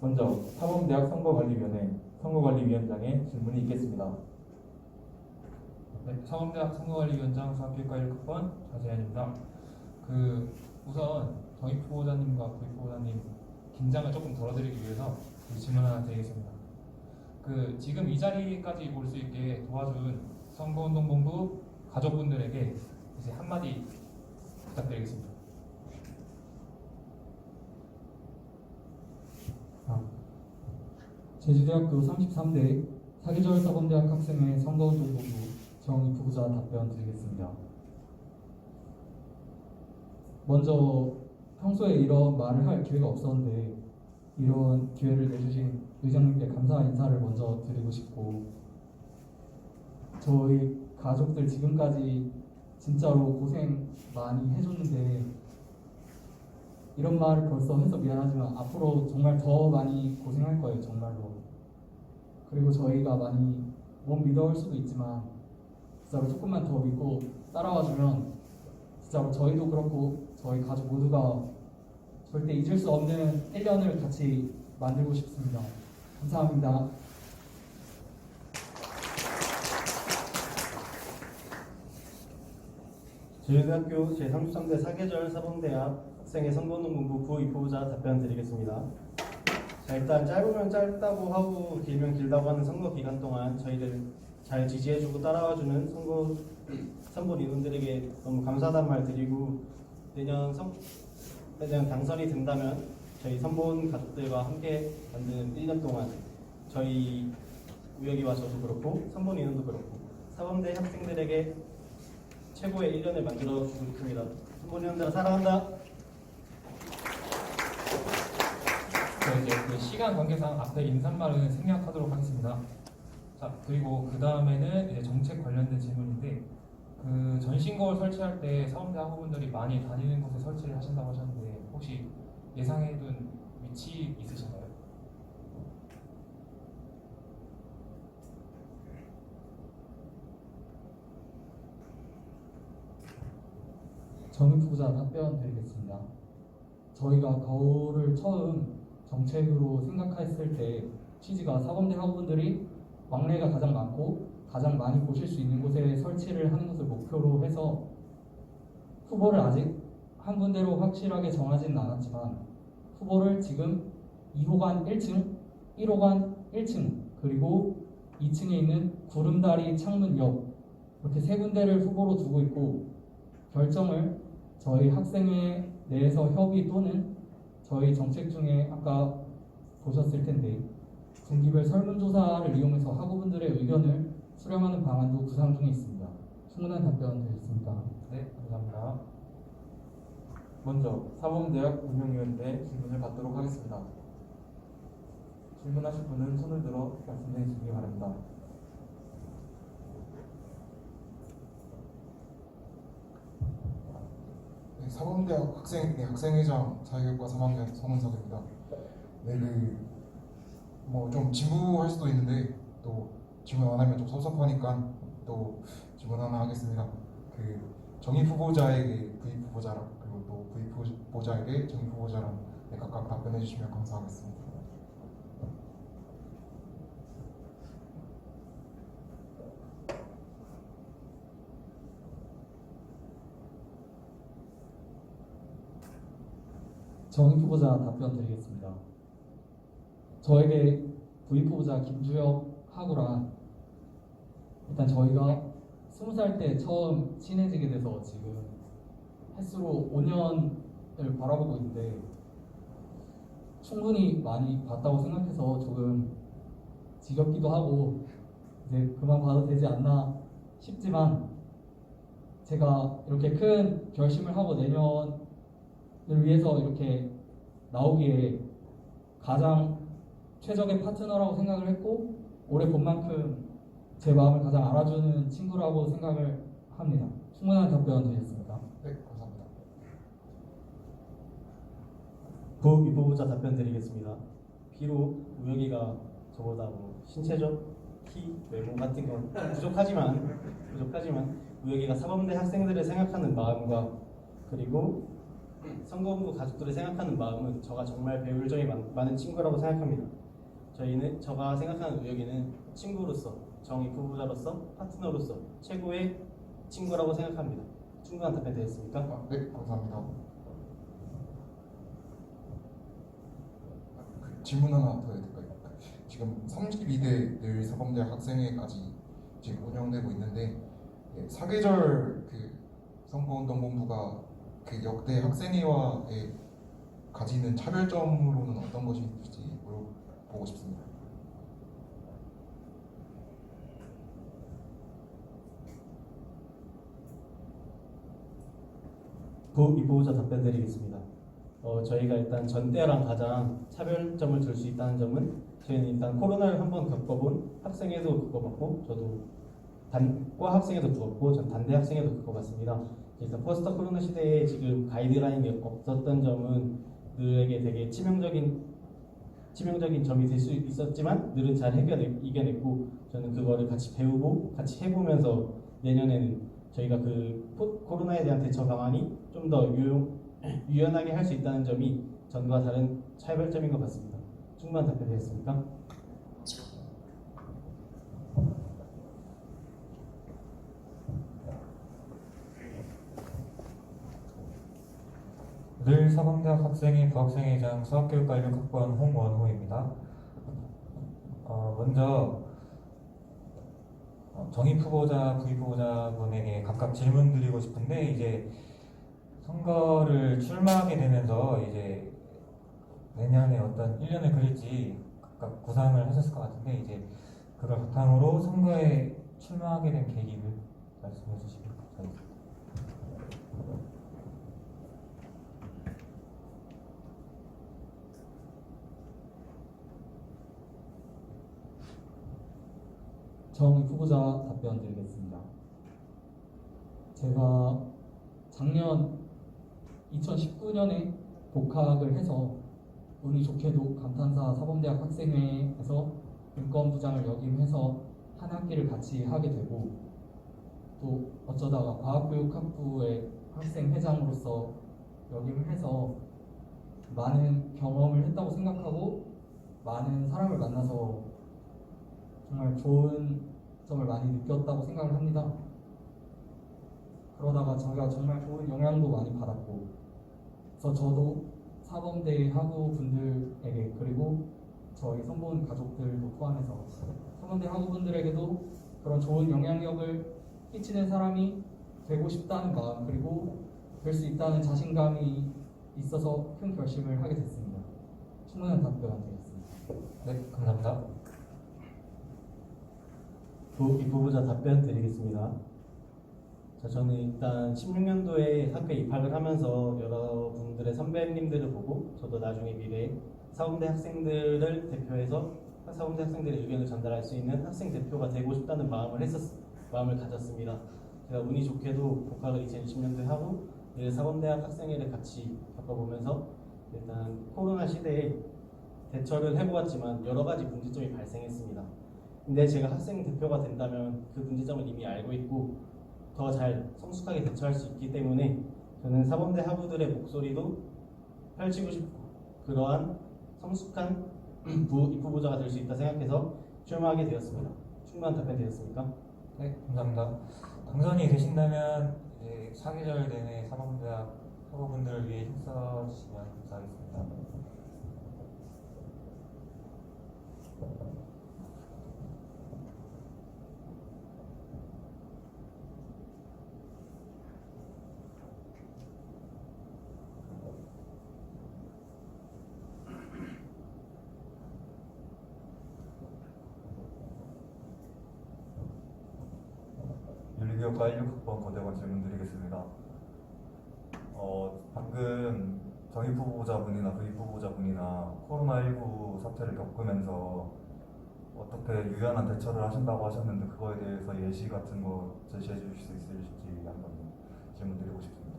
먼저 사범대학 선거관리위원회 선거관리위원장의 질문이 있겠습니다. 네, 사범대학 선거관리위원장 수학교육과 1학번 자세현입니다. 우선 정익 후보자님과 부익 후보자님 긴장을 조금 덜어드리기 위해서 질문 하나 드리겠습니다. 지금 이 자리까지 올 수 있게 도와준 선거운동본부 가족분들에게 이제 한마디 부탁드리겠습니다. 제주대학교 33대 사계절 사범대학 학생회 선거운동본부 정익 후보자 답변 드리겠습니다. 먼저 평소에 이런 말을 할 기회가 없었는데 이런 기회를 내주신 의장님께 감사 인사를 먼저 드리고 싶고, 저희 가족들 지금까지 진짜로 고생 많이 해줬는데 이런 말을 벌써 해서 미안하지만 앞으로 정말 더 많이 고생할 거예요, 정말로. 그리고 저희가 많이 못 믿어올 수도 있지만 진짜로 조금만 더 믿고 따라와주면 진짜로 저희도 그렇고 저희 가족 모두가 절대 잊을 수 없는 1년을 같이 만들고 싶습니다. 감사합니다. 제주대학교 제33대 사계절 사범대학 학생회 선거운동본부 부익 후보자 답변 드리겠습니다. 자, 일단 짧으면 짧다고 하고 길면 길다고 하는 선거 기간 동안 저희들 잘 지지해주고 따라와주는 선거 인원들에게 너무 감사하다는 말 드리고, 내년 당선이 된다면 저희 선본 가족들과 함께 만드는 1년 동안 저희 우혁이와 저도 그렇고 선본 인원도 그렇고 사범대 학생들에게 최고의 1년을 만들어 주겠습니다. 선본 인원들아 사랑한다. 이제 시간 관계상 앞에 인사말은 생략하도록 하겠습니다. 자, 그리고 그 다음에는 이제 정책 관련된 질문인데, 전신거울 설치할 때 사범대 학우분들이 많이 다니는 곳에 설치를 하신다고 하셨는데 혹시 예상해둔 위치 있으신가요? 정익 후보자 답변 드리겠습니다. 저희가 거울을 처음 정책으로 생각했을 때 취지가 사범대 학우분들이 왕래가 가장 많고 가장 많이 보실 수 있는 곳에 설치를 하는 것을 목표로 해서 후보를 아직 한 군데로 확실하게 정하지는 않았지만 후보를 지금 2호관 1층, 1호관 1층, 그리고 2층에 있는 구름다리 창문 옆, 이렇게 세 군데를 후보로 두고 있고, 결정을 저희 학생회 내에서 협의 또는 저희 정책 중에 아까 보셨을 텐데 분기별 설문조사를 이용해서 학우분들의 의견을 수렴하는 방안도 구상 중에 있습니다. 충분한 답변 드렸습니다. 네, 감사합니다. 먼저 사범대학 운영위원회 질문을 받도록 하겠습니다. 질문하실 분은 손을 들어 말씀해 주시기 바랍니다. 네, 사범대학 학생회장 사회교육과 3학년 송은석입니다. 네, 뭐 좀 진부할 수도 있는데 또 질문 안 하면 좀 섭섭하니까 또 질문 하나 하겠습니다. 정익 후보자에게 부익 후보자랑, 그리고 또 부익 후보자에게 정익 후보자랑 각각 답변해 주시면 감사하겠습니다. 정익 후보자 답변 드리겠습니다. 저에게 부익 후보자 김주혁 학우란, 일단 저희가 20살 때 처음 친해지게 돼서 지금 횟수로 5년을 바라보고 있는데 충분히 많이 봤다고 생각해서 조금 지겹기도 하고 이제 그만 봐도 되지 않나 싶지만, 제가 이렇게 큰 결심을 하고 내년을 위해서 이렇게 나오기에 가장 최적의 파트너라고 생각을 했고, 올해 본 만큼 제 마음을 가장 알아주는 친구라고 생각을 합니다. 충분한 답변 드렸습니다. 네, 감사합니다. 부익 후보자 답변 드리겠습니다. 비록 우혁이가 저보다 뭐 신체적, 키, 외모 같은 건 부족하지만 우혁이가 사범대 학생들을 생각하는 마음과 그리고 선거부 가족들을 생각하는 마음은 저가 정말 배울 점이 많은 친구라고 생각합니다. 저가 생각하는 우혁이는 친구로서, 정 입후보자로서, 파트너로서 최고의 친구라고 생각합니다. 충분한 답변 되셨습니까? 네, 감사합니다. 질문 하나 더 해도 될까요? 지금 32대 늘 사범대학 학생회까지 지금 운영되고 있는데 사계절 그 선거운동본부가 그 역대 학생회와의 가지는 차별점으로는 어떤 것이 있을지 물어보고 싶습니다. 부 입후보자 답변 드리겠습니다. 저희가 일단 전 때랑 가장 차별점을 둘 수 있다는 점은 저희는 일단 코로나를 한번 겪어본 학생회도 겪어봤고 저도 단과 학생회도 겪었고 전 단대 학생회도 겪어봤습니다. 일단 포스터 코로나 시대에 지금 가이드라인이 없었던 점은 늘에게 되게 치명적인 점이 될 수 있었지만 늘은 잘 이겨냈고 저는 그거를 같이 배우고 같이 해보면서 내년에는 저희가 그 코로나에 대한 대처 방안이 좀 더 유연하게 할 수 있다는 점이 전과 다른 차별점인 것 같습니다. 충분한 답변 되셨습니까? 늘 사범대학 학생회 부학생회장 수학교육관리학번 홍원호입니다. 먼저 정입 후보자, 부입 후보자분에게 각각 질문 드리고 싶은데 이제 선거를 출마하게 되면서 이제 내년에 어떤 1년을 그릴지 각각 구상을 하셨을 것 같은데 이제 그걸 바탕으로 선거에 출마하게 된 계기를 말씀해 주시면 감사하겠습니다. 정 후보자 답변 드리겠습니다. 제가 작년 2019년에 복학을 해서 운이 좋게도 감탄사 사범대학 학생회에서 인권부장을 역임해서 한 학기를 같이 하게 되고 또 어쩌다가 과학교육학부의 학생회장으로서 역임해서 많은 경험을 했다고 생각하고 많은 사람을 만나서 정말 좋은 점을 많이 느꼈다고 생각을 합니다. 그러다가 제가 정말 좋은 영향도 많이 받았고 그래서 저도 사범대 학우분들에게 그리고 저희 선보는 가족들도 포함해서 사범대 학우분들에게도 그런 좋은 영향력을 끼치는 사람이 되고 싶다는 마음 그리고 될 수 있다는 자신감이 있어서 큰 결심을 하게 됐습니다. 충분한 답변 드리겠습니다. 네, 감사합니다. 입후보자 답변 드리겠습니다. 자, 저는 일단 16년도에 학교에 입학을 하면서 여러분들의 선배님들을 보고 저도 나중에 미래에 사범대 학생들을 대표해서 사범대 학생들의 의견을 전달할 수 있는 학생 대표가 되고 싶다는 마음을 가졌습니다. 제가 운이 좋게도 복학을 2020년도에 하고 늘 사범대학 학생회를 같이 겪어보면서 일단 코로나 시대에 대처를 해보았지만 여러 가지 문제점이 발생했습니다. 근데 제가 학생 대표가 된다면 그 문제점을 이미 알고 있고 더 잘 성숙하게 대처할 수 있기 때문에 저는 사범대 학우들의 목소리도 펼치고 싶고 그러한 성숙한 입후보자가 될 수 있다 생각해서 출마하게 되었습니다. 충분한 답변 되셨습니까? 네, 감사합니다. 당선이 되신다면 이제 사계절 내내 사범대학 학우분들을 위해 힘써주시면 감사하겠습니다. 윤리교육과 16학번 고대건 질문 드리겠습니다. 방금 정입 후보자분이나 부입 후보자분이나 코로나19 사태를 겪으면서 어떻게 유연한 대처를 하신다고 하셨는데 그거에 대해서 예시 같은 거 제시해 주실 수 있을지 한번 질문 드리고 싶습니다.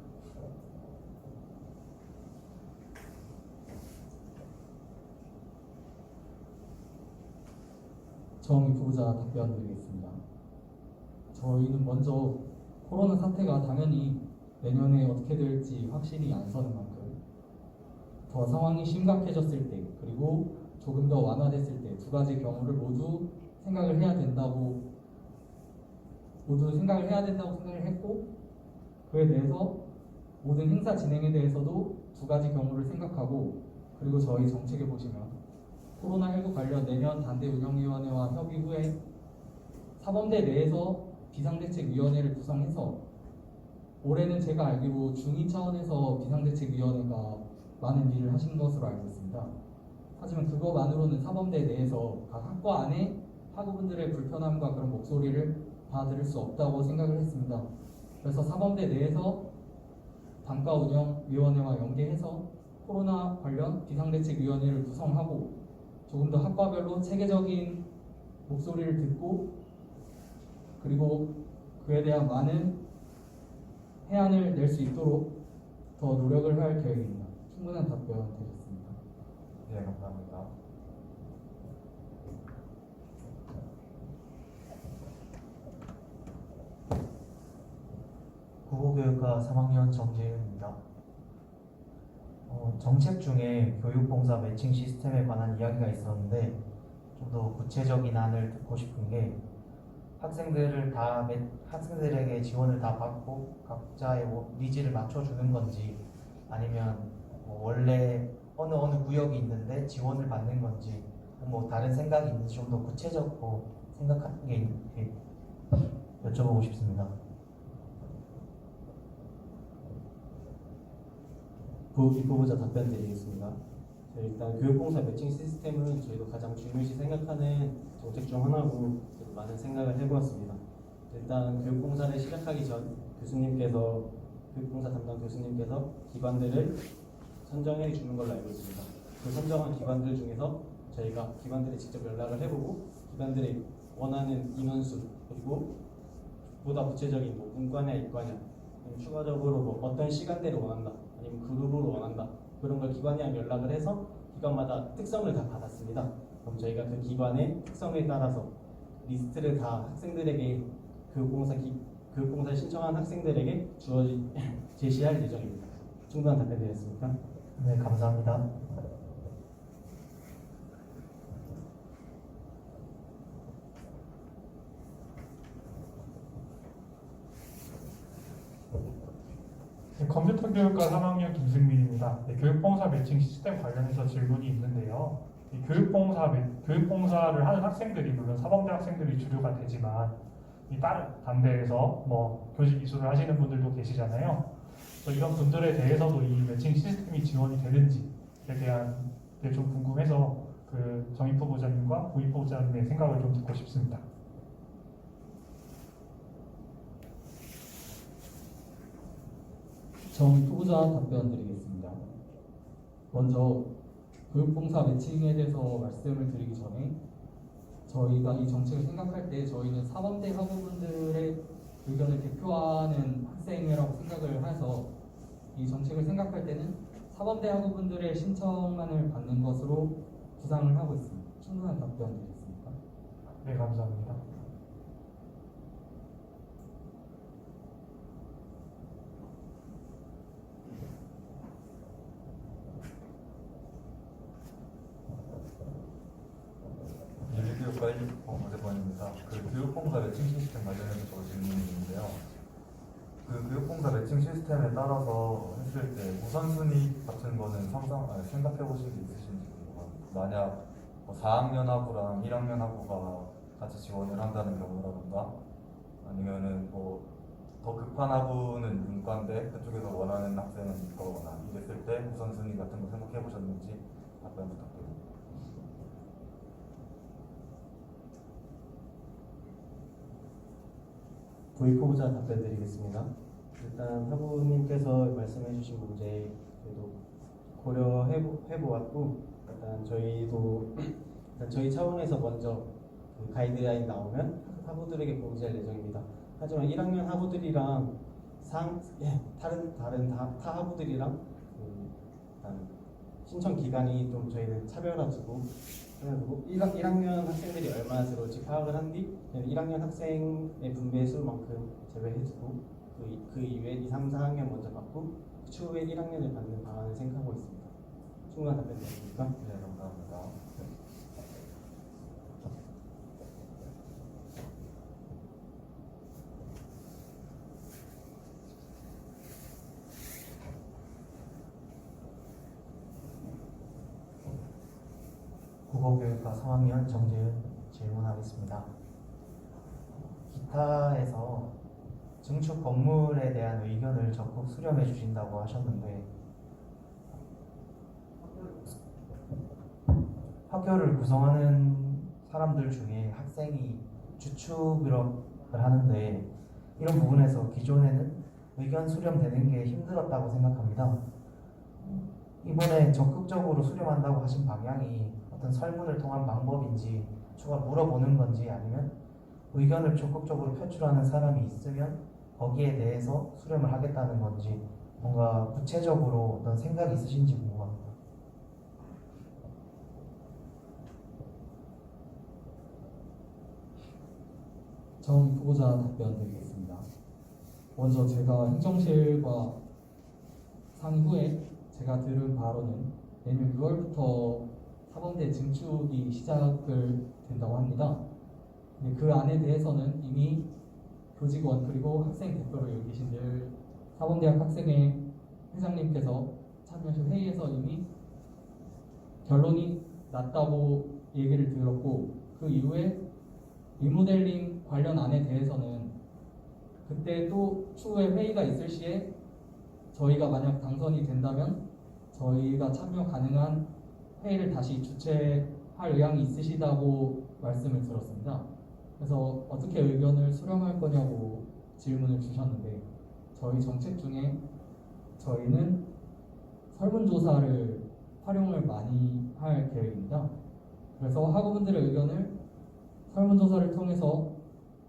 정 후보자 답변 드리겠습니다. 저희는 먼저 코로나 사태가 당연히 내년에 어떻게 될지 확실히 안 서는 만큼 더 상황이 심각해졌을 때 그리고 조금 더 완화됐을 때 두 가지 경우를 모두 생각을 해야 된다고 생각을 했고, 그에 대해서 모든 행사 진행에 대해서도 두 가지 경우를 생각하고, 그리고 저희 정책에 보시면 코로나19 관련 내년 단대 운영위원회와 협의 후에 사범대 내에서 비상대책위원회를 구성해서, 올해는 제가 알기로 중2 차원에서 비상대책위원회가 많은 일을 하신 것으로 알고 있습니다. 하지만 그것만으로는 사범대 내에서 각 학과 안에 학우분들의 불편함과 그런 목소리를 다 들을 수 없다고 생각을 했습니다. 그래서 사범대 내에서 단과운영위원회와 연계해서 코로나 관련 비상대책위원회를 구성하고 조금 더 학과별로 체계적인 목소리를 듣고, 그리고 그에 대한 많은 해안을 낼 수 있도록 더 노력을 할 계획입니다. 충분한 답변 되셨습니다. 네, 감사합니다. 국어교육과 3학년 정재윤입니다. 정책 중에 교육봉사 매칭 시스템에 관한 이야기가 있었는데 좀 더 구체적인 안을 듣고 싶은 게 학생들에게 지원을 다 받고 각자의 니즈를 맞춰주는 건지, 아니면 원래 어느 구역이 있는데 지원을 받는 건지, 다른 생각이 있는지 좀 더 구체적으로 생각하는 게 있는지 여쭤보고 싶습니다. 부입후보자 답변 드리겠습니다. 일단 교육봉사 매칭 시스템은 저희도 가장 중요시 생각하는 정책 중 하나고 많은 생각을 해보았습니다. 일단 교육봉사를 시작하기 전 교육봉사 담당 교수님께서 기관들을 선정해 주는 걸로 알고 있습니다. 그 선정한 기관들 중에서 저희가 기관들에 직접 연락을 해보고 기관들이 원하는 인원수, 그리고 보다 구체적인 문과냐 이과냐, 아니면 추가적으로 어떤 시간대를 원한다, 아니면 그룹으로 원한다, 그런 걸 기관이랑 연락을 해서 기관마다 특성을 다 받았습니다. 그럼 저희가 그 기관의 특성에 따라서 리스트를 다 학생들에게 교육봉사 신청한 학생들에게 제시할 예정입니다. 충분한 답변 되셨습니까? 네, 감사합니다. 네, 컴퓨터 교육과 3학년 김승민입니다. 네, 교육봉사 매칭 시스템 관련해서 질문이 있는데요. 이 교육봉사를 하는 학생들이 물론 사범대 학생들이 주류가 되지만 이 다른 단대에서 교직 이수를 하시는 분들도 계시잖아요. 그래서 이런 분들에 대해서도 이 매칭 시스템이 지원이 되는지에 대한 게 좀 궁금해서 그 정입 후보자님과 부입 후보자님의 생각을 좀 듣고 싶습니다. 정입 후보자 답변 드리겠습니다. 먼저 교육봉사 매칭에 대해서 말씀을 드리기 전에, 저희가 이 정책을 생각할 때 저희는 사범대 학우분들의 의견을 대표하는 학생회라고 생각을 해서 이 정책을 생각할 때는 사범대 학우분들의 신청만을 받는 것으로 구상을 하고 있습니다. 충분한 답변 드리겠습니까? 네, 감사합니다. 윤리교육과 1번입니다. 그 교육봉사 매칭 시스템 관련해서 저 질문이 있는데요. 그 교육봉사 매칭 시스템에 따라서 했을 때 우선순위 같은 거는 생각해 보신 게 있으신지 궁금합니다. 만약 4학년 학우랑 1학년 학우가 같이 지원을 한다는 경우라던가, 아니면은 더 급한 학우는 문과인데 그쪽에서 원하는 학생은 이거거나 이랬을 때 우선순위 같은 거 생각해 보셨는지 답변 부탁드립니다. 부입 후보자 답변 드리겠습니다. 일단 학우님께서 말씀해 주신 문제 저희도 고려해 보았고, 일단 저희 차원에서 먼저 그 가이드라인 나오면 학우들에게 공지할 예정입니다. 하지만 1학년 학우들이랑 다른 타 학우들이랑 일단 신청 기간이 좀 저희는 차별화 두고 1학년 학생들이 얼마나 들어올지 파악을 한 뒤 1학년 학생의 분배 수만큼 제외해두고 그 이외에 2, 3, 4학년 먼저 받고 추후에 1학년을 받는 방안을 생각하고 있습니다. 충분한 답변 되셨습니까? 네, 감사합니다. 국어교육과 3학년 정재윤 질문하겠습니다. 기타에서 증축 건물에 대한 의견을 적극 수렴해 주신다고 하셨는데 학교를 구성하는 사람들 중에 학생이 주축을 하는데 이런 부분에서 기존에는 의견 수렴되는 게 힘들었다고 생각합니다. 이번에 적극적으로 수렴한다고 하신 방향이 어떤 설문을 통한 방법인지 추가 물어보는 건지 아니면 의견을 적극적으로 표출하는 사람이 있으면 거기에 대해서 수렴을 하겠다는 건지 뭔가 구체적으로 어떤 생각이 있으신지 궁금합니다. 정 후보자 답변 드리겠습니다. 먼저 제가 행정실과 상의 후에 제가 들은 바로는 내년 6월부터 사범대 증축이 시작을 된다고 합니다. 근데 그 안에 대해서는 이미 교직원 그리고 학생 대표로 여기 계신들 사범대학 학생회 회장님께서 참여하신 회의에서 이미 결론이 났다고 얘기를 들었고 그 이후에 리모델링 관련 안에 대해서는 그때 또 추후에 회의가 있을 시에 저희가 만약 당선이 된다면 저희가 참여 가능한 회의를 다시 주최할 의향이 있으시다고 말씀을 들었습니다. 그래서 어떻게 의견을 수렴할 거냐고 질문을 주셨는데 저희 정책 중에 저희는 설문조사를 활용을 많이 할 계획입니다. 그래서 학우분들의 의견을 설문조사를 통해서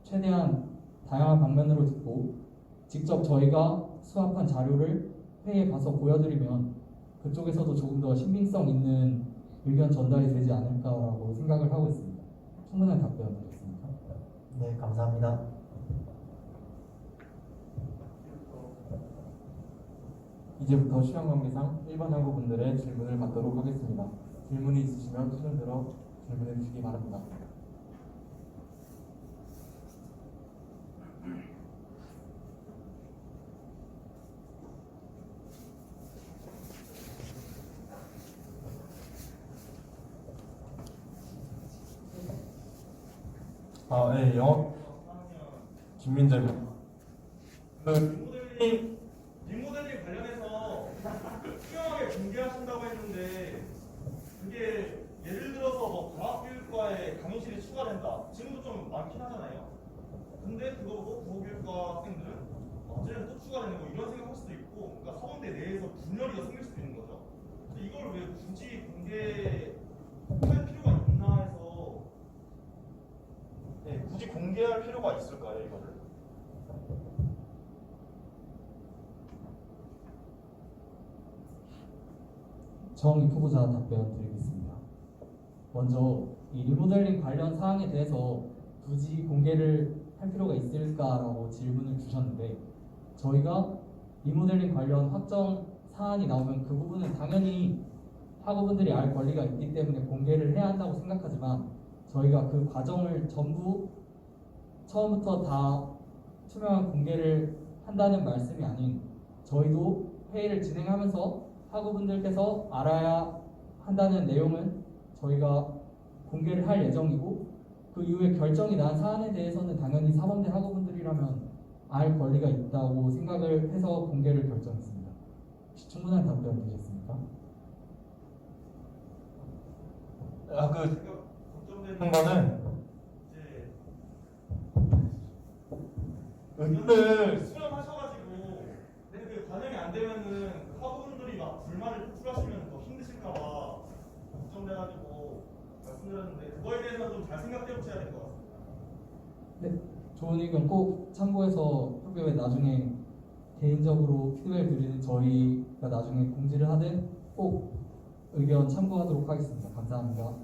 최대한 다양한 방면으로 듣고 직접 저희가 수합한 자료를 회의에 가서 보여드리면 그쪽에서도 조금 더 신빙성 있는 의견 전달이 되지 않을까라고 생각을 하고 있습니다. 충분한 답변 드리겠습니까? 네, 감사합니다. 이제부터 시험 관계상 일반 학우분들의 질문을 받도록 하겠습니다. 질문이 있으시면 손을 들어 질문해 주시기 바랍니다. 네, 영업 김민재입니다. 리모델링 관련해서 투명하게 공개하신다고 했는데 그게 예를 들어서 뭐 과학교육과에 강의실이 추가된다. 지금도 좀 많긴 하잖아요. 근데 그거 보고 국어교육과 학생들은 어쩌면 또 추가되는 거 이런 생각할 수도 있고, 그러니까 서원대 내에서 분열이 생길 수도 있는 거죠. 근데 이걸 왜 굳이 공개할 필요가 있나 해서, 네, 굳이 공개할 필요가 있을까요, 이거를? 정 후보자 답변 드리겠습니다. 먼저 이 리모델링 관련 사항에 대해서 굳이 공개를 할 필요가 있을까라고 질문을 주셨는데 저희가 리모델링 관련 확정 사안이 나오면 그 부분은 당연히 학우분들이 알 권리가 있기 때문에 공개를 해야 한다고 생각하지만 저희가 그 과정을 전부 처음부터 다 투명한 공개를 한다는 말씀이 아닌 저희도 회의를 진행하면서 학우분들께서 알아야 한다는 내용은 저희가 공개를 할 예정이고 그 이후에 결정이 난 사안에 대해서는 당연히 사범대 학우분들이라면 알 권리가 있다고 생각을 해서 공개를 결정했습니다. 혹시 충분한 답변 되셨습니까? 걱정되는 거는 이제 의견을 수렴하셔가지고 근데 그 과정이 안 되면은 학우분들이 막 불만을 표출하시면 더 힘드실까봐 걱정돼가지고 말씀드렸는데 그거에 대해서 좀 잘 생각해 보셔야 될 것 같습니다. 네, 좋은 의견 꼭 참고해서 학교에 나중에 개인적으로 피드백 드리는 저희가 나중에 공지를 하든 꼭 의견 참고하도록 하겠습니다. 감사합니다.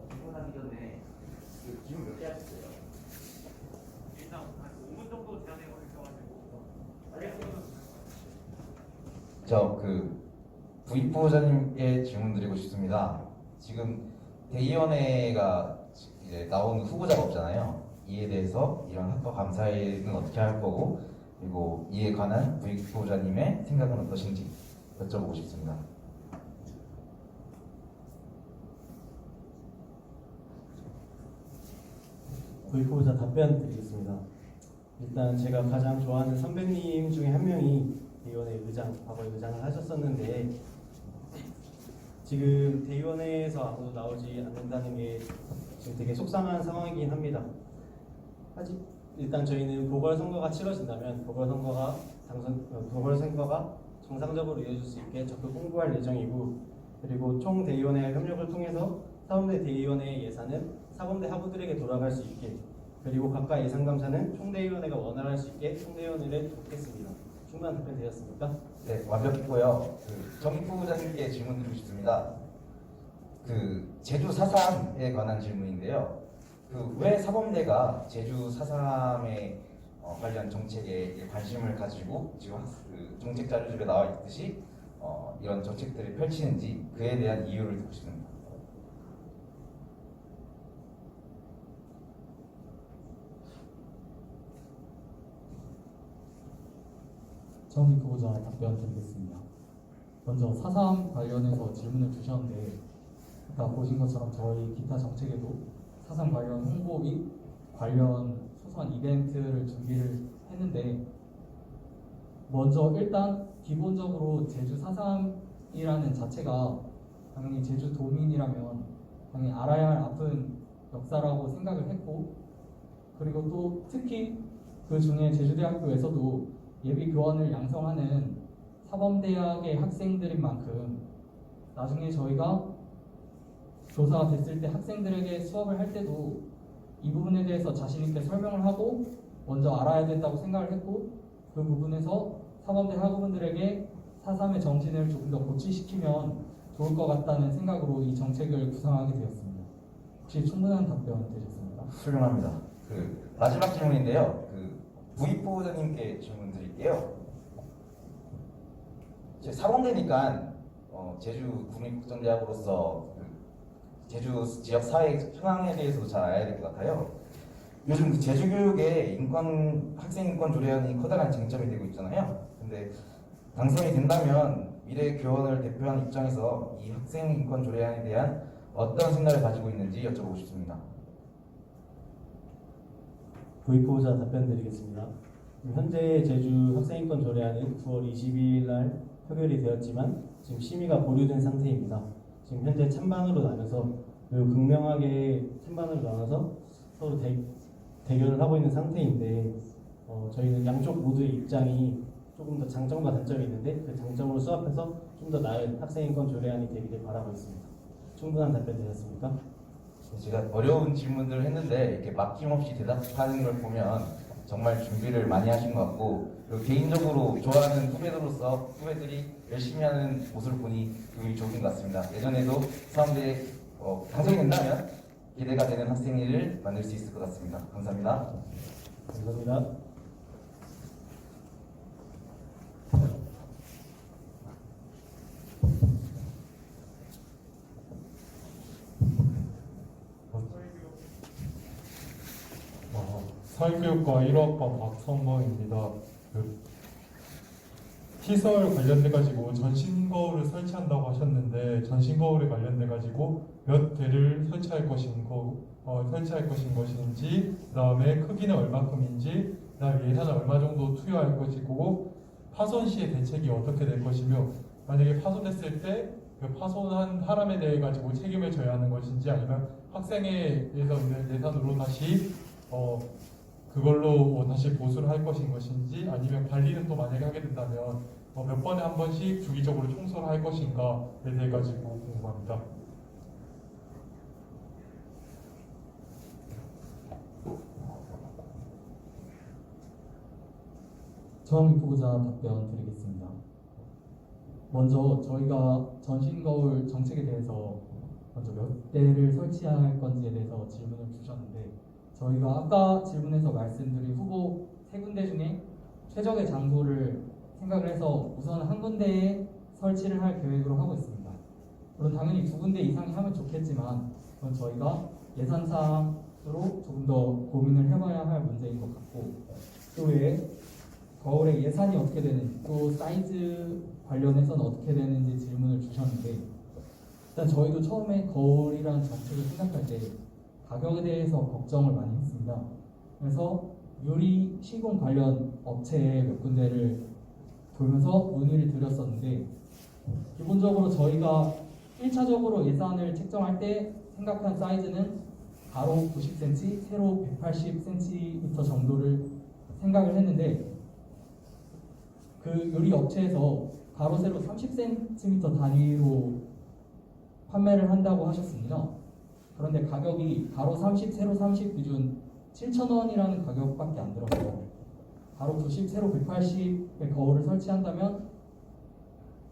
질문하기 전에 질문 몇 개 하셨어요? 일단 한 5분 정도 제한해 저 부입부호자님께 질문 드리고 싶습니다. 지금 대의원회가 이제 나온 후보자가 없잖아요. 이에 대해서 이런 학과 감사회는 어떻게 할 거고, 그리고 이에 관한 부입부호자님의 생각은 어떠신지 여쭤보고 싶습니다. 부입후보자 답변 드리겠습니다. 일단 제가 가장 좋아하는 선배님 중에 한 명이 대의원회 의장, 과거에 의장을 하셨었는데 지금 대의원회에서 아무도 나오지 않는다는 게 지금 되게 속상한 상황이긴 합니다. 아직 일단 저희는 보궐선거가 치러진다면 보궐선거가 정상적으로 이어질 수 있게 적극 홍보할 예정이고, 그리고 총 대의원회 협력을 통해서 사범대 대의원회 예산은 사범대 하부들에게 돌아갈 수 있게, 그리고 각각 예산감사는 총대의원회가 원활할 수 있게 총대의원회를 돕겠습니다. 충분한 답변 되셨습니까? 네, 완벽했고요. 정익부 부장님께 질문 드리고 싶습니다. 제주 4.3에 관한 질문인데요. 왜 사범대가 제주 4.3에 관련 정책에 관심을 가지고 지금 정책 자료집에 나와 있듯이 이런 정책들을 펼치는지 그에 대한 이유를 듣고 싶습니다. 정익 후보자 답변 드리겠습니다. 먼저 4.3 관련해서 질문을 주셨는데, 아까 보신 것처럼 저희 기타 정책에도 4.3 관련 홍보 및 관련 소소한 이벤트를 준비를 했는데, 먼저 일단 기본적으로 제주 4.3이라는 자체가 당연히 제주 도민이라면 당연히 알아야 할 아픈 역사라고 생각을 했고, 그리고 또 특히 그 중에 제주대학교에서도 예비 교원을 양성하는 사범대학의 학생들인 만큼 나중에 저희가 조사가 됐을 때 학생들에게 수업을 할 때도 이 부분에 대해서 자신 있게 설명을 하고 먼저 알아야 된다고 생각을 했고, 그 부분에서 사범대 학우분들에게 4.3의 정신을 조금 더 고취시키면 좋을 것 같다는 생각으로 이 정책을 구상하게 되었습니다. 혹시 충분한 답변 되셨습니까? 훌륭합니다. 마지막 질문인데요. 부입부호자님께 질문 드릴게요. 사범대니까 제주 국립국정대학으로서 제주 지역 사회 현황에 대해서도 잘 알아야 될 것 같아요. 요즘 제주 교육에 학생 인권 조례안이 커다란 쟁점이 되고 있잖아요. 근데 당선이 된다면 미래 교원을 대표하는 입장에서 이 학생 인권 조례안에 대한 어떤 생각을 가지고 있는지 여쭤보고 싶습니다. 부입후보자 답변 드리겠습니다. 현재 제주 학생인권 조례안은 9월 22일 날 표결이 되었지만 지금 심의가 보류된 상태입니다. 지금 현재 찬반으로 나눠서 매우 극명하게 찬반으로 나눠서 서로 대결을 하고 있는 상태인데, 저희는 양쪽 모두의 입장이 조금 더 장점과 단점이 있는데 그 장점으로 수합해서 좀 더 나은 학생인권 조례안이 되기를 바라고 있습니다. 충분한 답변 되셨습니까? 제가 어려운 질문들을 했는데 이렇게 막힘없이 대답하는 걸 보면 정말 준비를 많이 하신 것 같고, 그리고 개인적으로 좋아하는 후배들이 열심히 하는 모습을 보니 기분이 좋은 것 같습니다. 예전에도 사람들이 당선이 된다면 기대가 되는 학생회를 만들 수 있을 것 같습니다. 감사합니다. 감사합니다. 사회교육과 1호학번 박성범입니다. 시설 관련돼 가지고 전신 거울을 설치한다고 하셨는데, 전신 거울에 관련돼 가지고 몇 대를 설치할 것인지, 그다음에 크기는 얼마큼인지, 그다음에 예산은 얼마 정도 투여할 것이고, 파손 시의 대책이 어떻게 될 것이며, 만약에 파손됐을 때 그 파손한 사람에 대해 가지고 책임을 져야 하는 것인지, 아니면 학생회에서 있는 예산으로 다시 그걸로 다시 보수를 할 것인지, 아니면 관리는 또 만약에 하게 된다면 몇 번에 한 번씩 주기적으로 청소를 할 것인가에 대해 가지고 궁금합니다. 정익 후보자 답변 드리겠습니다. 먼저 저희가 전신 거울 정책에 대해서 먼저 몇 대를 설치할 건지에 대해서 질문을 주셨는데, 저희가 아까 질문에서 말씀드린 후보 3군데 중에 최적의 장소를 생각을 해서 우선 한 군데에 설치를 할 계획으로 하고 있습니다. 물론 당연히 2군데 이상이 하면 좋겠지만 그건 저희가 예산상으로 조금 더 고민을 해봐야 할 문제인 것 같고, 그 외에 거울의 예산이 어떻게 되는지, 또 사이즈 관련해서는 어떻게 되는지 질문을 주셨는데, 일단 저희도 처음에 거울이라는 정책을 생각할 때 가격에 대해서 걱정을 많이 했습니다. 그래서 유리 시공 관련 업체 몇 군데를 돌면서 문의를 드렸었는데, 기본적으로 저희가 1차적으로 예산을 책정할 때 생각한 사이즈는 가로 90cm, 세로 180cm 정도를 생각을 했는데, 그 유리 업체에서 가로 세로 30cm 단위로 판매를 한다고 하셨습니다. 그런데 가격이 가로 30, 세로 30 기준 7,000원이라는 가격밖에 안 들어서 가로 90, 세로 180의 거울을 설치한다면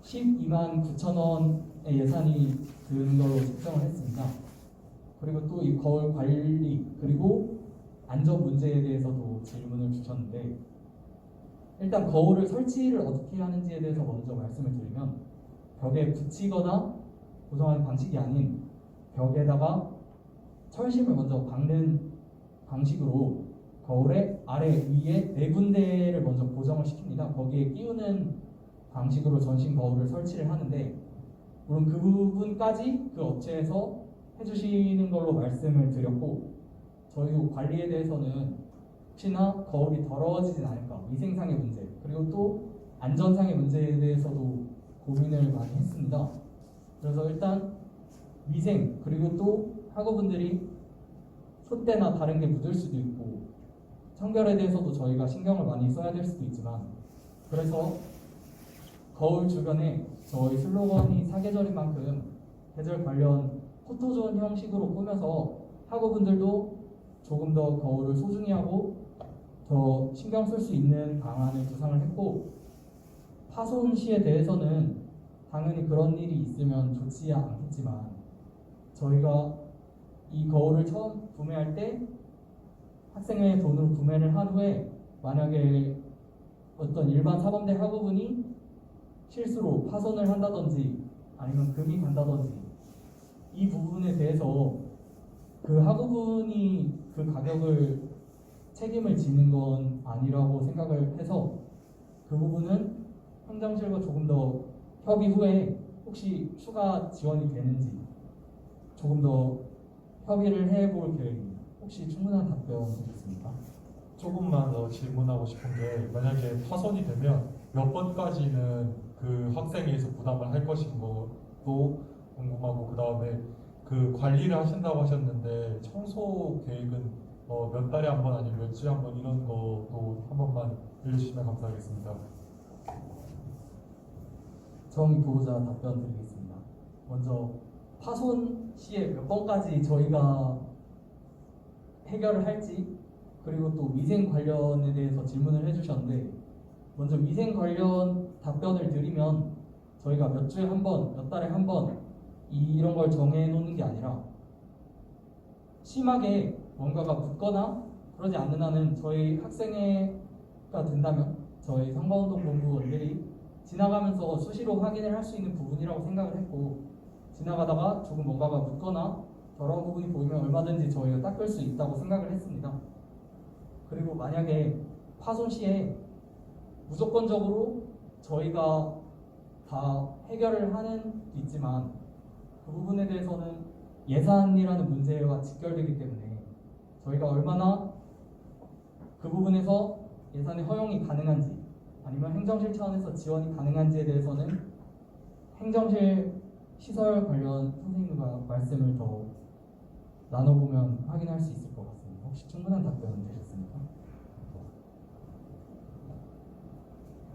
12만 9,000원의 예산이 드는 걸로 책정을 했습니다. 그리고 또 이 거울 관리 그리고 안전 문제에 대해서도 질문을 주셨는데, 일단 거울을 설치를 어떻게 하는지에 대해서 먼저 말씀을 드리면, 벽에 붙이거나 고정하는 방식이 아닌 벽에다가 철심을 먼저 박는 방식으로 거울의 아래 위에 4군데를 먼저 고정을 시킵니다. 거기에 끼우는 방식으로 전신 거울을 설치를 하는데, 물론 그 부분까지 그 업체에서 해주시는 걸로 말씀을 드렸고, 저희 관리에 대해서는 혹시나 거울이 더러워지진 않을까, 위생상의 문제 그리고 또 안전상의 문제에 대해서도 고민을 많이 했습니다. 그래서 일단 위생 그리고 또 학우분들이 촛대나 다른 게 묻을 수도 있고 청결에 대해서도 저희가 신경을 많이 써야 될 수도 있지만, 그래서 거울 주변에 저희 슬로건이 사계절인 만큼 계절 관련 포토존 형식으로 꾸며서 학우분들도 조금 더 거울을 소중히 하고 더 신경 쓸 수 있는 방안을 구상을 했고, 파손 시에 대해서는 당연히 그런 일이 있으면 좋지 않겠지만, 저희가 이 거울을 처음 구매할 때 학생의 돈으로 구매를 한 후에 만약에 어떤 일반 사범대 학우분이 실수로 파손을 한다든지 아니면 금이 간다든지, 이 부분에 대해서 그 학우분이 그 가격을 책임을 지는 건 아니라고 생각을 해서, 그 부분은 행정실과 조금 더 협의 후에 혹시 추가 지원이 되는지 조금 더 협의를 해볼 계획입니다. 혹시 충분한 답변 되셨습니까? 조금만 더 질문하고 싶은 게, 만약에 파손이 되면 몇 번까지는 그 학생에서 부담을 할 것인 것도 궁금하고, 그 다음에 그 관리를 하신다고 하셨는데 청소 계획은 몇 달에 한 번 아니면 몇 주에 한 번 이런 것도 한 번만 알려주시면 감사하겠습니다. 정의 보호자 답변 드리겠습니다. 먼저 파손 시에 몇 번까지 저희가 해결을 할지, 그리고 또 위생 관련에 대해서 질문을 해주셨는데, 먼저 위생 관련 답변을 드리면 저희가 몇 주에 한 번, 몇 달에 한 번 이런 걸 정해놓는 게 아니라, 심하게 뭔가가 붙거나 그러지 않는 한은 저희 학생회가 된다면 저희 선거운동 본부원들이 지나가면서 수시로 확인을 할 수 있는 부분이라고 생각을 했고, 지나가다가 조금 뭔가가 묻거나 더러운 부분이 보이면 얼마든지 저희가 닦을 수 있다고 생각을 했습니다. 그리고 만약에 파손 시에 무조건적으로 저희가 다 해결을 하는 게 있지만, 그 부분에 대해서는 예산이라는 문제와 직결되기 때문에 저희가 얼마나 그 부분에서 예산의 허용이 가능한지 아니면 행정실 차원에서 지원이 가능한지에 대해서는 행정실 시설 관련 선생님과 말씀을 더 나눠보면 확인할 수 있을 것 같습니다. 혹시 충분한 답변 되셨습니까?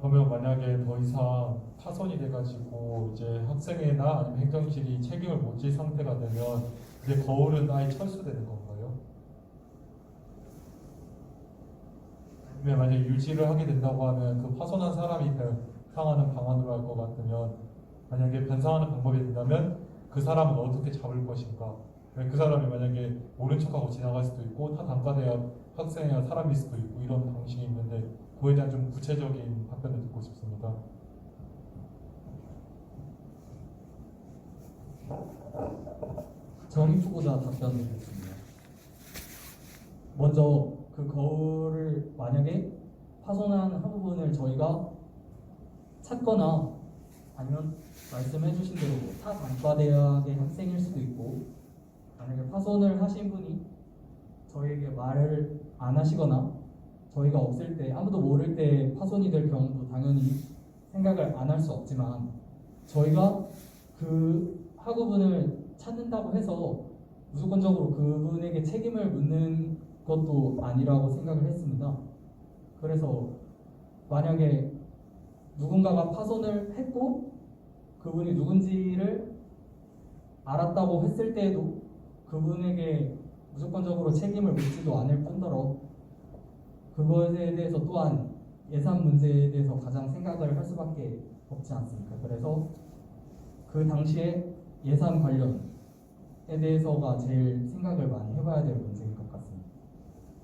그러면 만약에 더 이상 파손이 돼가지고 이제 학생회나 아니면 행정실이 책임을 못 질 상태가 되면 이제 거울은 아예 철수되는 건가요? 아니면 만약에 유지를 하게 된다고 하면 그 파손한 사람이 변상하는 방안으로 할 것 같으면, 만약에 변상하는 방법이 된다면 그 사람은 어떻게 잡을 것인가? 그 사람이 만약에 모른 척하고 지나갈 수도 있고, 타 단과대학 학생이나 사람일 수도 있고, 이런 방식이 있는데 그거에 대한 좀 구체적인 답변을 듣고 싶습니다. 정의 후보자 답변 드리겠습니다. 먼저 그 거울을 만약에 파손한 한 부분을 저희가 찾거나 아니면 말씀해 주신 대로 타 단과대학의 학생일 수도 있고, 만약에 파손을 하신 분이 저희에게 말을 안 하시거나 저희가 없을 때 아무도 모를 때 파손이 될 경우도 당연히 생각을 안 할 수 없지만, 저희가 그 학우분을 찾는다고 해서 무조건적으로 그분에게 책임을 묻는 것도 아니라고 생각을 했습니다. 그래서 만약에 누군가가 파손을 했고 그분이 누군지를 알았다고 했을 때에도 그분에게 무조건적으로 책임을 묻지도 않을 뿐더러 그것에 대해서 또한 예산 문제에 대해서 가장 생각을 할 수밖에 없지 않습니까? 그래서 그 당시에 예산 관련에 대해서가 제일 생각을 많이 해봐야 될 문제인 것 같습니다.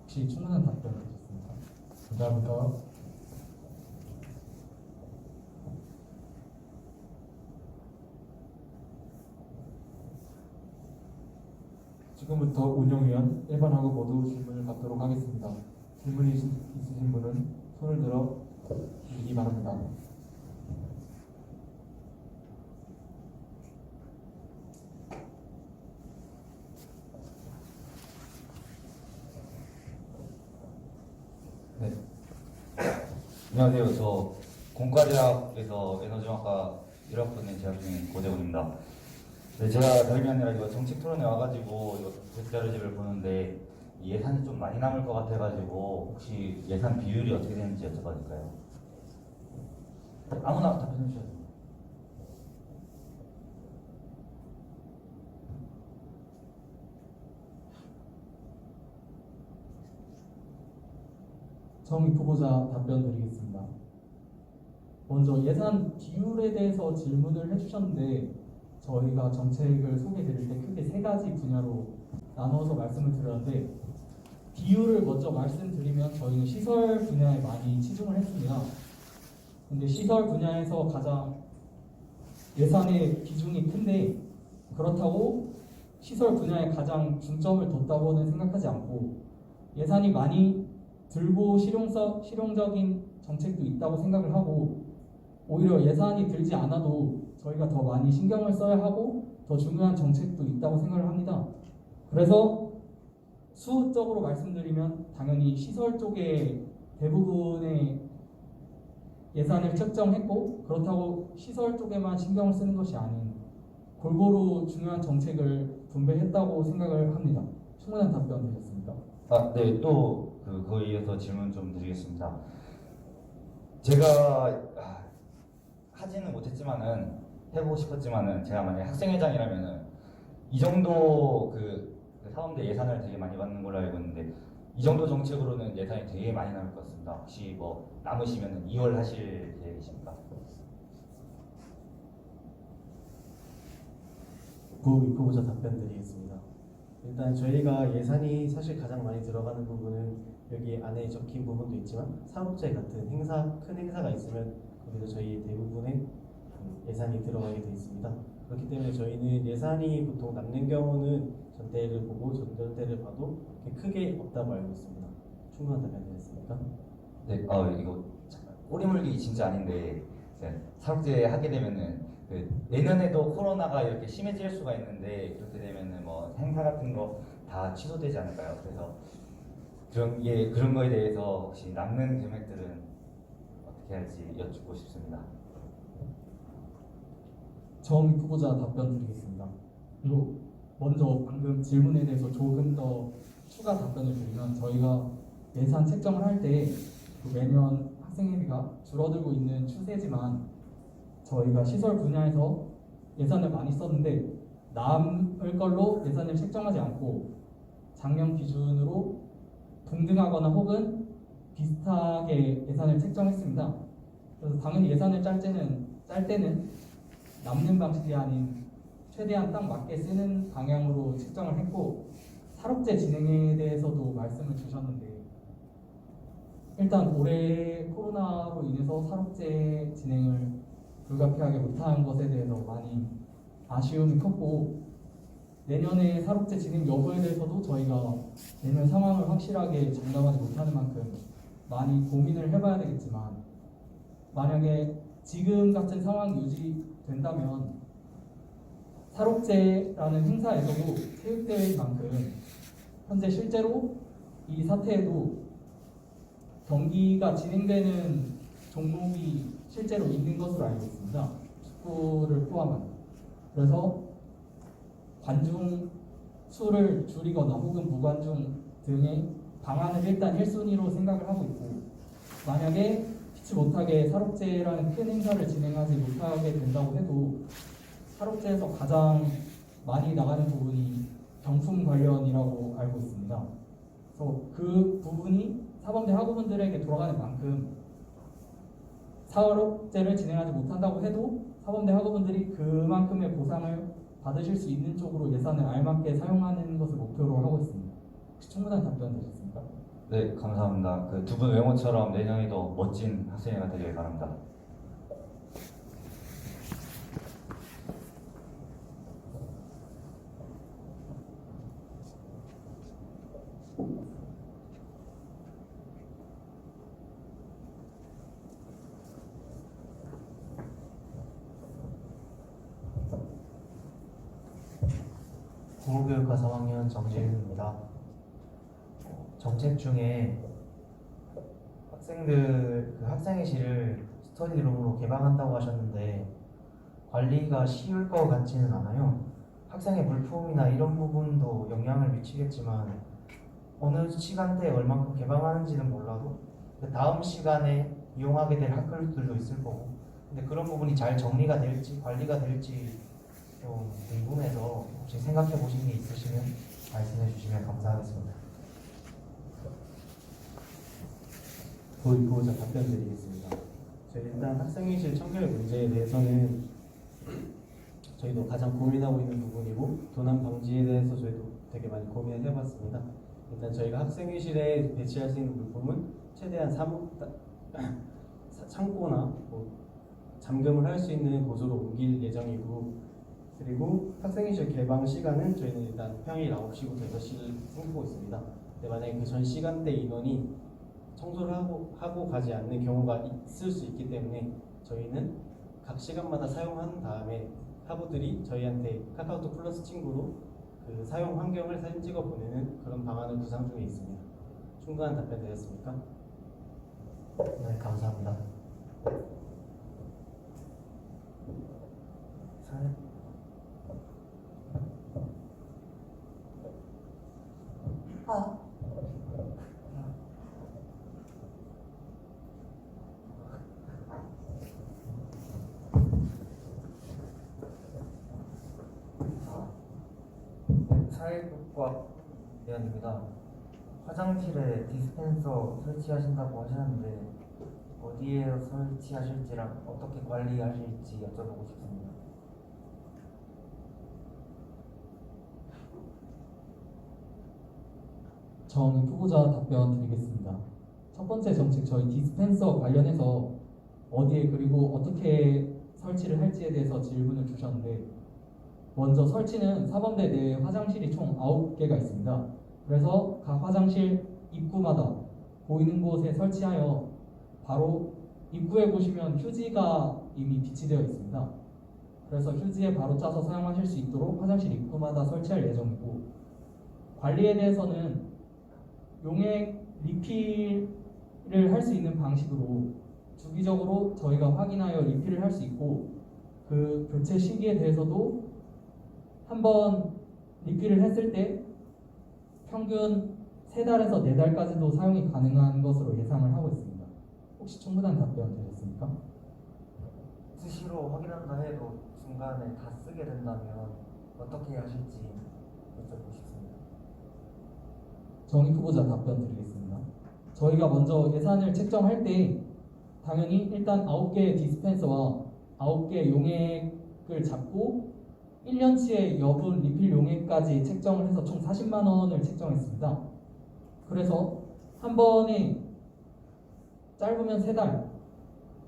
혹시 충분한 답변 되셨습니까? 감사합니다. 지금부터 운영위원, 일반하고 모두 질문을 받도록 하겠습니다. 질문이 있으신 분은 손을 들어 주시기 바랍니다. 네. 안녕하세요. 저 공과대학에서 에너지학과 1학번에 재학 중인 고재훈입니다. 네, 제가 다름이 아니라 이거 정책 토론에 와가지고 이거 자료집을 보는데 예산이 좀 많이 남을 것 같아가지고 혹시 예산 비율이 어떻게 되는지 여쭤봐도 될까요? 아무나 답변해 주셔도 됩니다. 정의 후보자 답변 드리겠습니다. 먼저 예산 비율에 대해서 질문을 해주셨는데, 저희가 정책을 소개해 드릴 때 크게 세 가지 분야로 나눠서 말씀을 드렸는데, 비율을 먼저 말씀드리면 저희는 시설 분야에 많이 치중을 했습니다. 근데 시설 분야에서 가장 예산의 비중이 큰데, 그렇다고 시설 분야에 가장 중점을 뒀다고는 생각하지 않고, 예산이 많이 들고 실용적인 정책도 있다고 생각을 하고, 오히려 예산이 들지 않아도 저희가 더 많이 신경을 써야 하고 더 중요한 정책도 있다고 생각을 합니다. 그래서 수적으로 말씀드리면 당연히 시설 쪽에 대부분의 예산을 책정했고, 그렇다고 시설 쪽에만 신경을 쓰는 것이 아닌 골고루 중요한 정책을 분배했다고 생각을 합니다. 충분한 답변 되셨습니까? 네, 또 그거에 이어서 질문 좀 드리겠습니다. 제가 하지는 못했지만은 해보고 싶었지만은 제가 만약 학생회장이라면은 이 정도 그 사범대 예산을 되게 많이 받는 걸로 알고 있는데, 이 정도 정책으로는 예산이 되게 많이 남을 것 같습니다. 혹시 뭐 남으시면은 2월 하실 계획이십니까? 후보자 답변 드리겠습니다. 일단 저희가 예산이 사실 가장 많이 들어가는 부분은 여기 안에 적힌 부분도 있지만 사업제 같은 큰 행사가 있으면 거기서 저희 대부분의 예산이 들어가게 되어 있습니다. 그렇기 때문에 저희는 예산이 보통 남는 경우는 전대를 보고 전전대를 봐도 그렇게 크게 없다고 알고 있습니다. 충분한 답변 되셨습니까? 네, 이거 꼬리 물기 진짜 아닌데, 사업제 하게 되면은 내년에도 코로나가 이렇게 심해질 수가 있는데, 그렇게 되면은 뭐 행사 같은 거 다 취소되지 않을까요? 그래서 그런 거에 대해서 혹시 남는 금액들은 어떻게 할지 여쭙고 싶습니다. 정의 후보자 답변 드리겠습니다. 그리고 먼저 방금 질문에 대해서 조금 더 추가 답변을 드리면, 저희가 예산 책정을 할 때 매년 학생회비가 줄어들고 있는 추세지만, 저희가 시설 분야에서 예산을 많이 썼는데 남을 걸로 예산을 책정하지 않고 작년 기준으로 동등하거나 혹은 비슷하게 예산을 책정했습니다. 그래서 당연히 예산을 짤 때는 남는 방식이 아닌 최대한 딱 맞게 쓰는 방향으로 책정을 했고, 사업제 진행에 대해서도 말씀을 주셨는데, 일단 올해 코로나로 인해서 사록제 진행을 불가피하게 못한 것에 대해서 많이 아쉬움이 컸고, 내년에 사록제 진행 여부에 대해서도 저희가 내년 상황을 확실하게 장담하지 못하는 만큼 많이 고민을 해봐야 되겠지만, 만약에 지금 같은 상황이 유지된다면 사록제라는 행사에서도 체육대회인 만큼 현재 실제로 이 사태에도 경기가 진행되는 종목이 실제로 있는 것으로 알고 있습니다. 축구를 포함한. 그래서 관중 수를 줄이거나 혹은 무관중 등의 방안을 일단 1순위로 생각을 하고 있고, 만약에 피치 못하게 사록제라는 큰 행사를 진행하지 못하게 된다고 해도 사록제에서 가장 많이 나가는 부분이 경품 관련이라고 알고 있습니다. 그래서 그 부분이 사범대 학우분들에게 돌아가는 만큼 사록제를 진행하지 못한다고 해도 사범대 학우분들이 그만큼의 보상을 받으실 수 있는 쪽으로 예산을 알맞게 사용하는 것을 목표로 하고 있습니다. 혹시 충분한 답변 되셨습니까? 네, 감사합니다. 그 두 분 외모처럼 내년에도 멋진 학생회가 되길 바랍니다. 국어교육과 3학년 정재윤입니다. 정책 중에 학생들 학생회실을 스터디룸으로 개방한다고 하셨는데 관리가 쉬울 것 같지는 않아요. 학생의 물품이나 이런 부분도 영향을 미치겠지만 어느 시간대에 얼만큼 개방하는지는 몰라도 그 다음 시간에 이용하게 될 학교들도 있을 거고, 근데 그런 부분이 잘 정리가 될지 관리가 될지 좀 궁금해서 혹시 생각해 보신 게 있으시면 말씀해 주시면 감사하겠습니다. 보호자 답변 드리겠습니다. 저희 일단 학생회실 청결 문제에 대해서는 저희도 가장 고민하고 있는 부분이고, 도난 방지에 대해서 저희도 되게 많이 고민을 해봤습니다. 일단 저희가 학생회실에 배치할 수 있는 물품은 최대한 창고나 잠금을 할 수 있는 곳으로 옮길 예정이고, 그리고 학생회실 개방 시간은 저희는 일단 평일 9시부터 6시를 생각하고 있습니다. 근데 만약에 그 전 시간대 인원이 청소를 하고 가지 않는 경우가 있을 수 있기 때문에 저희는 각 시간마다 사용한 다음에 학우들이 저희한테 카카오톡 플러스 친구로 그 사용 환경을 사진 찍어 보내는 그런 방안을 구상 중에 있습니다. 충분한 답변 되셨습니까? 네, 감사합니다. 사회복과 위원입니다. 화장실에 디스펜서 설치하신다고 하셨는데 어디에 설치하실지랑 어떻게 관리하실지 여쭤보고 싶습니다. 정 후보자 답변 드리겠습니다. 첫 번째 정책, 저희 디스펜서 관련해서 어디에 그리고 어떻게 설치를 할지에 대해서 질문을 주셨는데, 먼저 설치는 사범대 내에 화장실이 총 9개가 있습니다. 그래서 각 화장실 입구마다 보이는 곳에 설치하여 바로 입구에 보시면 휴지가 이미 비치되어 있습니다. 그래서 휴지에 바로 짜서 사용하실 수 있도록 화장실 입구마다 설치할 예정이고, 관리에 대해서는 용액 리필을 할 수 있는 방식으로 주기적으로 저희가 확인하여 리필을 할 수 있고, 그 교체 시기에 대해서도 한번 리필을 했을 때 평균 3달에서 4달까지도 사용이 가능한 것으로 예상을 하고 있습니다. 혹시 충분한 답변 되셨습니까? 수시로 확인한다 해도 중간에 다 쓰게 된다면 어떻게 하실지 여쭤보고 싶습니다. 정익 후보자 답변 드리겠습니다. 저희가 먼저 예산을 책정할 때 당연히 일단 9개의 디스펜서와 9개의 용액을 잡고 1년치의 여분 리필 용액까지 책정을 해서 총 40만 원을 책정했습니다. 그래서 한 번에 짧으면 3달,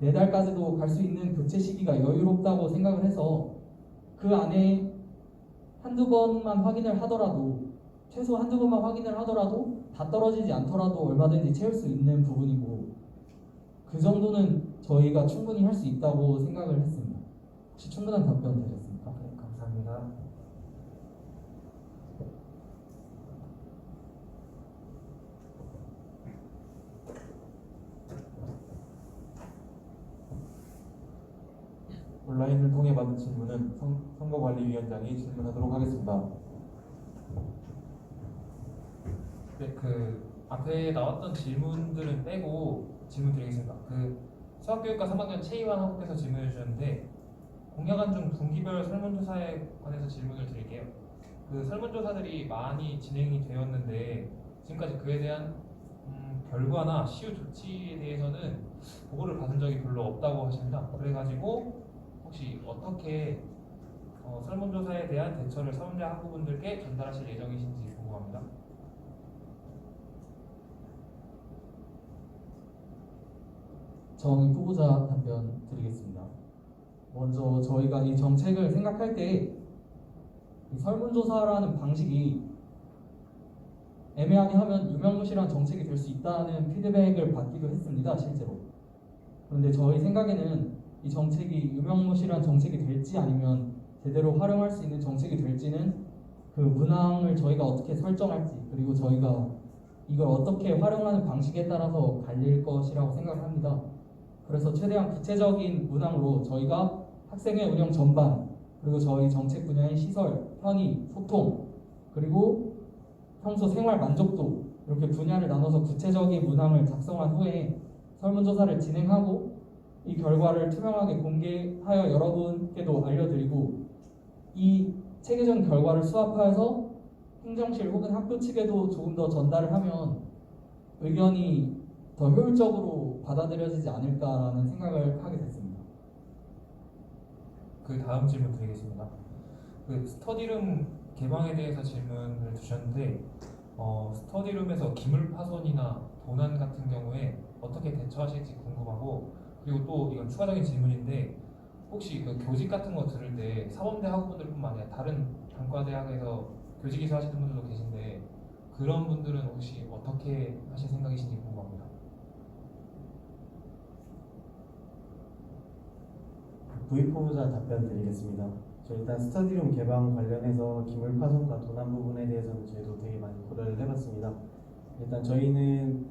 4달까지도 갈 수 있는 교체 시기가 여유롭다고 생각을 해서 그 안에 한두 번만 확인을 하더라도, 최소 한두 번만 확인을 하더라도 다 떨어지지 않더라도 얼마든지 채울 수 있는 부분이고, 그 정도는 저희가 충분히 할 수 있다고 생각을 했습니다. 혹시 충분한 답변 되셨습니까? 네, 감사합니다. 온라인을 통해 받은 질문은 선거관리위원장이 질문하도록 하겠습니다. 네, 그 앞에 나왔던 질문들은 빼고 질문 드리겠습니다. 그 수학교육과 3학년 최희환 학우께서 질문해 주셨는데, 공약안 중 분기별 설문조사에 관해서 질문을 드릴게요. 그 설문조사들이 많이 진행이 되었는데 지금까지 그에 대한 결과나 시효 조치에 대해서는 보고를 받은 적이 별로 없다고 하십니다. 그래가지고 혹시 어떻게 설문조사에 대한 대처를 사문자 학우분들께 전달하실 예정이신지 궁금합니다. 정의 후보자 답변 드리겠습니다. 먼저 저희가 이 정책을 생각할 때 이 설문조사라는 방식이 애매하게 하면 유명무실한 정책이 될 수 있다는 피드백을 받기도 했습니다, 실제로. 그런데 저희 생각에는 이 정책이 유명무실한 정책이 될지 아니면 제대로 활용할 수 있는 정책이 될지는 그 문항을 저희가 어떻게 설정할지, 그리고 저희가 이걸 어떻게 활용하는 방식에 따라서 갈릴 것이라고 생각합니다. 그래서 최대한 구체적인 문항으로 저희가 학생회 운영 전반, 그리고 저희 정책 분야의 시설, 편의, 소통, 그리고 평소 생활 만족도, 이렇게 분야를 나눠서 구체적인 문항을 작성한 후에 설문조사를 진행하고 이 결과를 투명하게 공개하여 여러분께도 알려드리고, 이 체계적인 결과를 수합하여서 행정실 혹은 학교 측에도 조금 더 전달을 하면 의견이 더 효율적으로 받아들여지지 않을까라는 생각을 하게 됐습니다. 그 다음 질문 드리겠습니다. 그 스터디룸 개방에 대해서 질문을 주셨는데, 스터디룸에서 기물 파손이나 도난 같은 경우에 어떻게 대처하실지 궁금하고, 그리고 또 이건 추가적인 질문인데, 혹시 그 교직 같은 거 들을 때 사범대 학우분들뿐만 아니라 다른 단과대학에서 교직이수 하시는 분들도 계신데, 그런 분들은 혹시 어떻게 하실 생각이신지 궁금합니다. V프 후보자 답변 드리겠습니다. 저희 일단 스터디룸 개방 관련해서 기물 파손과 도난 부분에 대해서는 저희도 되게 많이 고려를 해봤습니다. 일단 저희는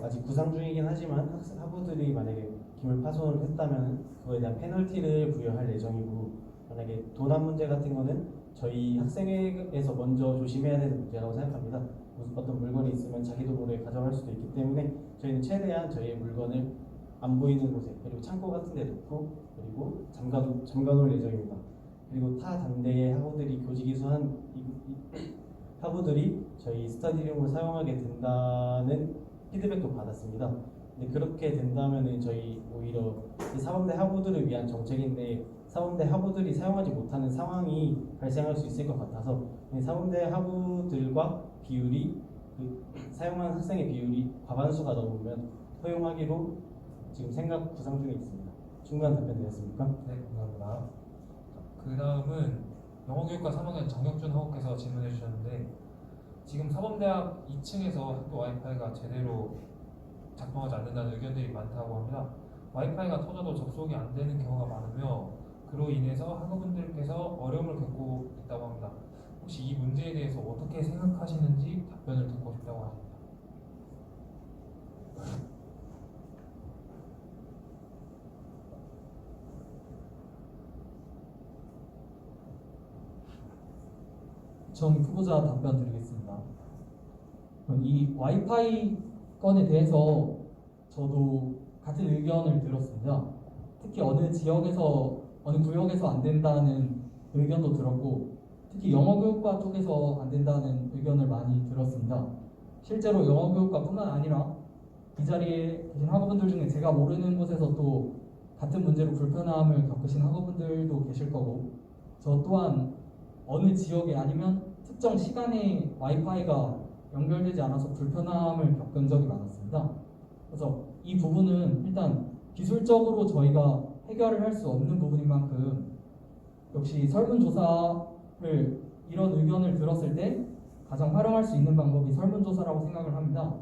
아직 구상 중이긴 하지만 학부들이 만약에 기물 파손을 했다면 그거에 대한 페널티를 부여할 예정이고, 만약에 도난 문제 같은 거는 저희 학생회에서 먼저 조심해야 되는 문제라고 생각합니다. 어떤 물건이 있으면 자기도 모르게 가져갈 수도 있기 때문에 저희는 최대한 저희의 물건을 안 보이는 곳에, 그리고 창고 같은 데 놓고, 그리고 잠가놓을 예정입니다. 그리고 타 단대의 학우들이 교직이수한 학우들이 저희 스터디룸을 사용하게 된다는 피드백도 받았습니다. 근데 그렇게 된다면은 저희 오히려 이 사범대 학우들을 위한 정책인데 사범대 학우들이 사용하지 못하는 상황이 발생할 수 있을 것 같아서 사범대 학우들과 비율이 사용하는 학생의 비율이 과반수가 넘으면 허용하기로 지금 구상 중에 있습니다. 충분한 답변 되셨습니까? 네, 감사합니다. 그 다음은 영어교육과 3학년 정혁준 학우께서 질문해 주셨는데, 지금 사범대학 2층에서 학교 와이파이가 제대로 작동하지 않는다는 의견들이 많다고 합니다. 와이파이가 터져도 접속이 안 되는 경우가 많으며 그로 인해서 학우분들께서 어려움을 겪고 있다고 합니다. 혹시 이 문제에 대해서 어떻게 생각하시는지 답변을 듣고 싶다고 합니다. 정 후보자 답변 드리겠습니다. 그럼 이 와이파이 건에 대해서 저도 같은 의견을 들었습니다. 특히 어느 지역에서, 어느 구역에서 안 된다는 의견도 들었고, 특히 영어교육과 쪽에서 안 된다는 의견을 많이 들었습니다. 실제로 영어교육과뿐만 아니라 이 자리에 계신 학우분들 중에 제가 모르는 곳에서 또 같은 문제로 불편함을 겪으신 학우분들도 계실 거고, 저 또한 어느 지역에 아니면 특정 시간에 와이파이가 연결되지 않아서 불편함을 겪은 적이 많았습니다. 그래서 이 부분은 일단 기술적으로 저희가 해결을 할 수 없는 부분인 만큼 역시 설문조사를 이런 의견을 들었을 때 가장 활용할 수 있는 방법이 설문조사라고 생각을 합니다.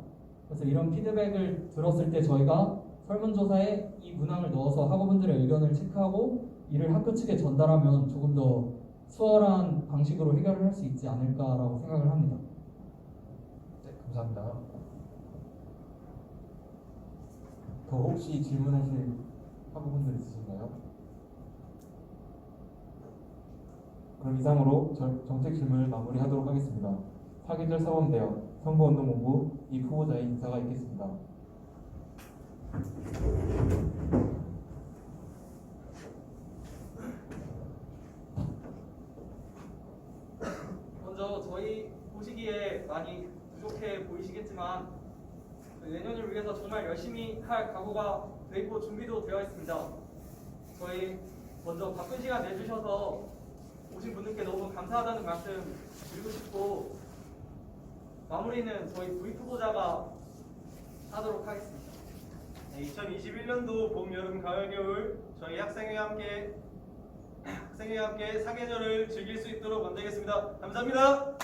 그래서 이런 피드백을 들었을 때 저희가 설문조사에 이 문항을 넣어서 학우분들의 의견을 체크하고 이를 학교 측에 전달하면 조금 더 수월한 방식으로 해결을 할 수 있지 않을까라고 생각을 합니다. 네, 감사합니다. 더 혹시 질문하실 학우분들 있으신가요? 그럼 이상으로 정책 질문을 마무리하도록 하겠습니다. 사계절 사범대학 선거운동본부 이 후보자의 인사가 있겠습니다. 먼저 저희 보시기에 많이 부족해 보이시겠지만 내년을 위해서 정말 열심히 할 각오가 돼 있고 준비도 되어 있습니다. 저희 먼저 바쁜 시간 내주셔서 오신 분들께 너무 감사하다는 말씀 드리고 싶고 마무리는 저희 부입 후보자가 하도록 하겠습니다. 네, 2021년도 봄, 여름, 가을, 겨울 저희 학생회와 함께 사계절을 즐길 수 있도록 만들겠습니다. 감사합니다.